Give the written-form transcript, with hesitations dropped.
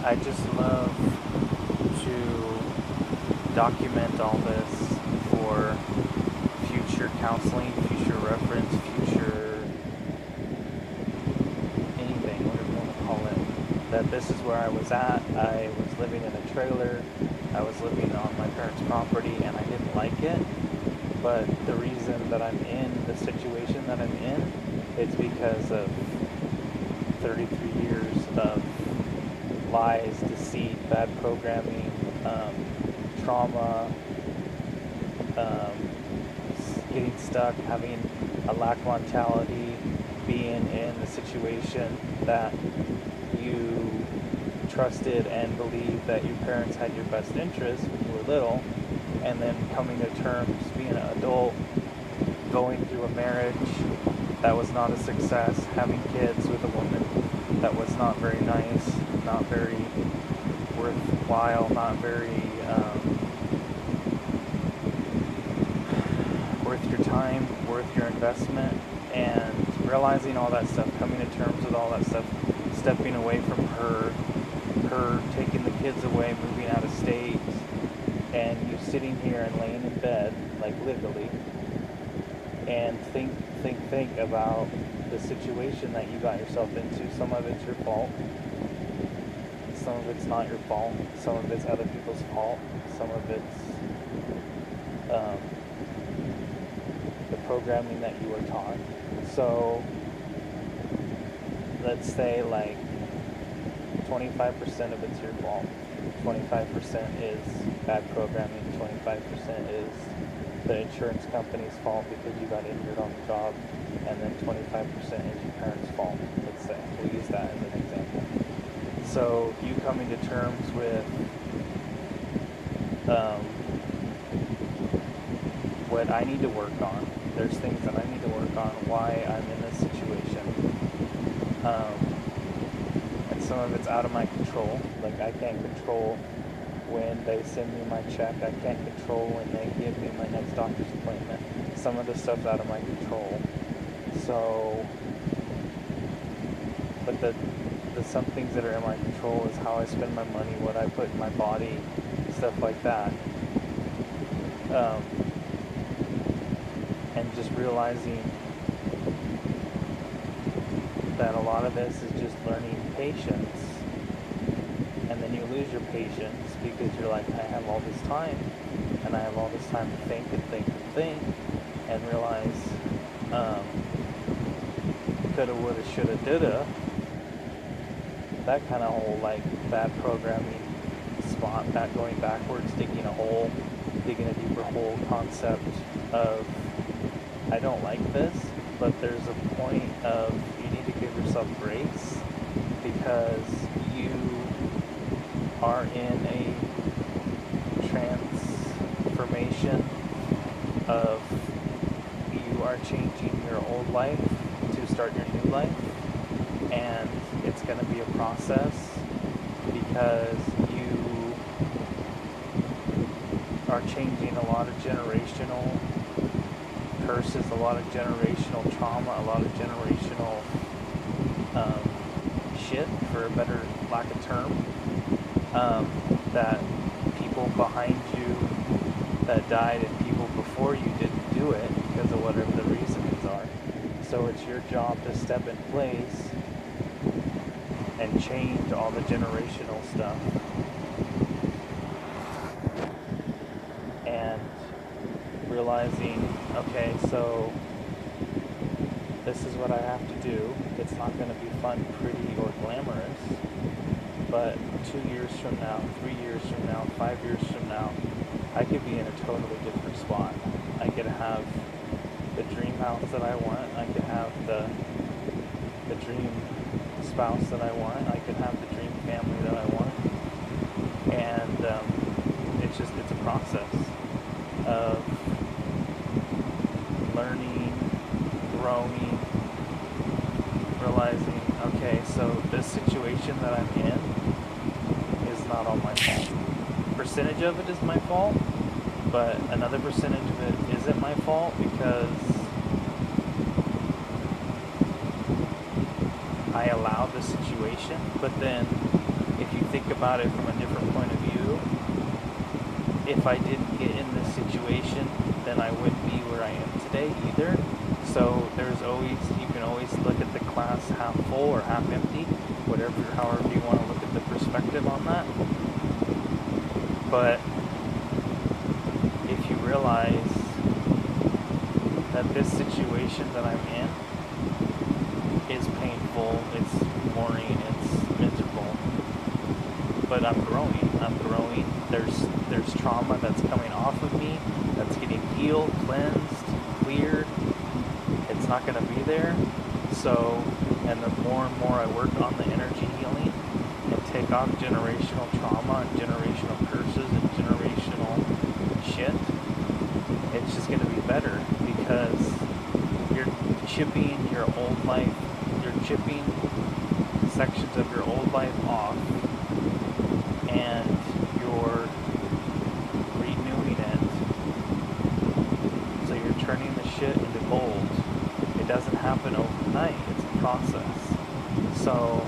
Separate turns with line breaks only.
I just love to document all this for future counseling, future reference, future anything, whatever you want to call it. That this is where I was at. I was living in a trailer. I was living on my parents' property and I didn't like it. But the reason that I'm in the situation that I'm in is because of 33 years of lies, deceit, bad programming, trauma, getting stuck, having a lack mentality, being in a situation that you trusted and believed that your parents had your best interest when you were little, and then coming to terms, being an adult, going through a marriage that was not a success, having kids with a woman that was not very nice, not very worthwhile, not very worth your time, worth your investment, and realizing all that stuff, coming to terms with all that stuff, stepping away from her taking the kids away, moving out of state, and you sitting here and laying in bed, like literally, and think about the situation that you got yourself into. Some of it's your fault. Some of it's not your fault. Some of it's other people's fault. Some of it's the programming that you were taught. So let's say like 25% of it's your fault. 25% is bad programming. 25% is the insurance company's fault because you got injured on the job, and then 25% is your parents' fault. Let's say we'll use that as an example. So you coming to terms with what I need to work on. There's things that I need to work on. Why I'm in this situation, and some of it's out of my control. Like I can't control when they send me my check. I can't control when they give me my next doctor's appointment. Some of the stuff's out of my control. So, but the some things that are in my control is how I spend my money, what I put in my body, stuff like that. And just realizing that a lot of this is just learning patience. And then you lose your patience because you're like, I have all this time, and I have all this time to think and think and think, and realize, coulda, woulda, shoulda, dulda. That kind of whole like bad programming spot, that going backwards, digging a hole, digging a deeper hole concept of, I don't like this, but there's a point of you need to give yourself grace because you are in a transformation of you are changing your old life to start your new life, and it's going to be a process because you are changing a lot of generational curses, a lot of generational trauma, a lot of generational shit, for a better lack of term, that people behind you that died and people before you didn't do it because of whatever the reasons are. So it's your job to step in place and change all the generational stuff. And realizing, okay, so this is what I have to do. It's not going to be fun, pretty, or glamorous, but 2 years from now, 3 years from now, 5 years from now, I could be in a totally different spot. I could have the dream house that I want. I could have the dream spouse that I want. I could have the dream family that I want. And it's a process of learning, growing, realizing, okay, so this situation that I'm in is not all my fault. Percentage of it is my fault, but another percentage of it isn't my fault because I allowed the situation. But then if you think think about it from a different point of view, if I didn't get in this situation, then I wouldn't be where I am today either. So you can always look at the glass half full or half empty, however you want to look at the perspective on that. But if you realize that this situation that I'm in is painful, it's boring, it's miserable, but I'm growing. There's trauma that's coming off of me, that's getting healed, cleansed, cleared. It's not going to be there. So, and the more and more I work on the energy healing and take off generational trauma and generational curses and generational shit, it's just going to be better, because you're chipping your old life, you're chipping sections of your old life off, and you're renewing it. So you're turning the shit into gold. It doesn't happen overnight, it's a process. So